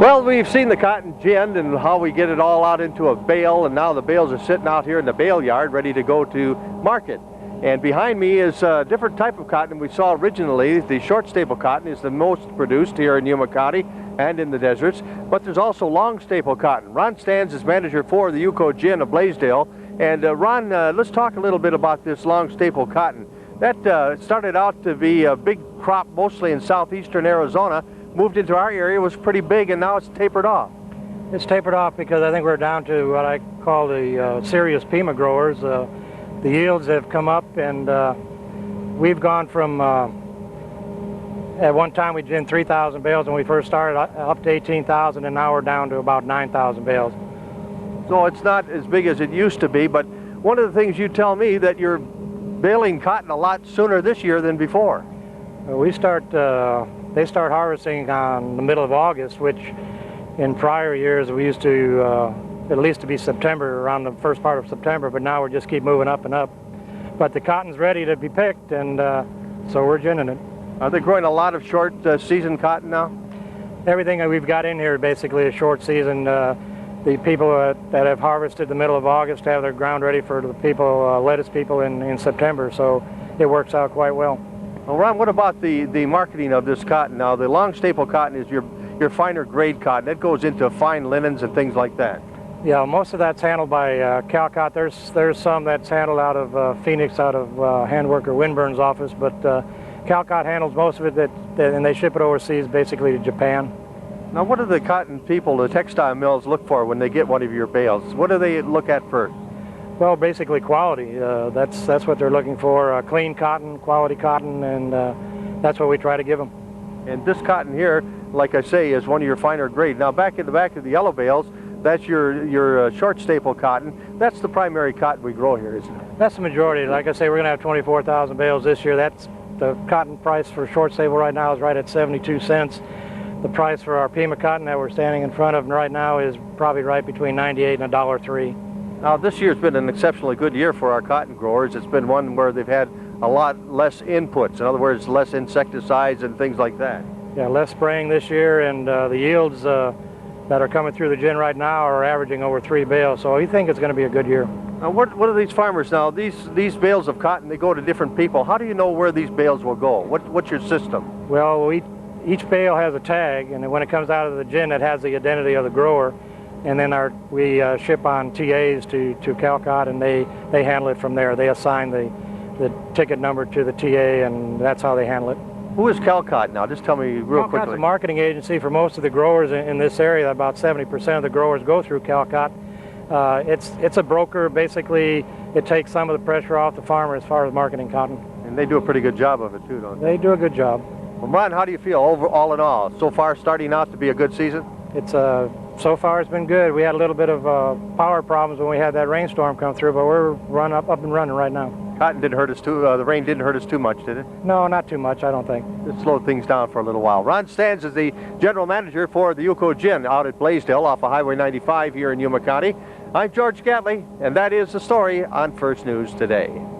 Well, we've seen the cotton ginned and how we get it all out into a bale, and now the bales are sitting out here in the bale yard ready to go to market. And behind me is a different type of cotton we saw originally. The short staple cotton is the most produced here in Yuma County and in the deserts, but there's also long staple cotton. Ron Stans is manager for the UCO Gin of Blaisdell. And Ron, let's talk a little bit about this long staple cotton. That started out to be a big crop mostly in southeastern Arizona, moved into our area, was pretty big, and now it's tapered off. It's tapered off because I think we're down to what I call the serious Pima growers. The yields have come up, and we've gone from, at one time we ginned 3,000 bales when we first started, up to 18,000, and now we're down to about 9,000 bales. So it's not as big as it used to be, but one of the things you tell me that you're baling cotton a lot sooner this year than before. They start harvesting on the middle of August, which in prior years we used to at least to be September, around the first part of September, but now we just keep moving up and up. But the cotton's ready to be picked, and so we're ginning it. Are they growing a lot of short season cotton now? Everything that we've got in here basically is short season. The people that have harvested the middle of August have their ground ready for the people, lettuce people in September, so it works out quite well. Well, Ron, what about the marketing of this cotton now? The long staple cotton is your finer grade cotton. It goes into fine linens and things like that. Yeah, most of that's handled by Calcott. There's some that's handled out of Phoenix, out of handworker Winburn's office, but Calcott handles most of it, and they ship it overseas, basically to Japan. Now, what do the cotton people, the textile mills, look for when they get one of your bales? What do they look at first? Well, basically quality. That's what they're looking for, clean cotton, quality cotton, and that's what we try to give them. And this cotton here, like I say, is one of your finer grade. Now, back in the back of the yellow bales, that's your short staple cotton. That's the primary cotton we grow here, isn't it? That's the majority. Like I say, we're going to have 24,000 bales this year. That's the cotton price for short staple right now is right at 72 cents. The price for our Pima cotton that we're standing in front of right now is probably right between 98 and $1.03. Now, this year's been an exceptionally good year for our cotton growers. It's been one where they've had a lot less inputs. In other words, less insecticides and things like that. Yeah, less spraying this year, and the yields that are coming through the gin right now are averaging over 3 bales. So we think it's going to be a good year. Now, what are these farmers now? These bales of cotton, they go to different people. How do you know where these bales will go? What's your system? Well, each bale has a tag, and when it comes out of the gin, it has the identity of the grower. And then we ship on TAs to Calcott, and they handle it from there. They assign the ticket number to the TA, and that's how they handle it. Who is Calcott now? Just tell me real quickly. Calcott's a marketing agency for most of the growers in this area. About 70% of the growers go through Calcott. It's a broker. Basically, it takes some of the pressure off the farmer as far as marketing cotton. And they do a pretty good job of it too, don't they? They do a good job. Well, Ron, how do you feel all in all? So far, starting out to be a good season? So far it's been good. We had a little bit of power problems when we had that rainstorm come through, but we're up and running right now. Cotton didn't hurt us too. The rain didn't hurt us too much, did it? No, not too much, I don't think. It slowed things down for a little while. Ron Stans is the general manager for the UCO Gin out at Blaisdell off of Highway 95 here in Yuma County. I'm George Gatley, and that is the story on First News Today.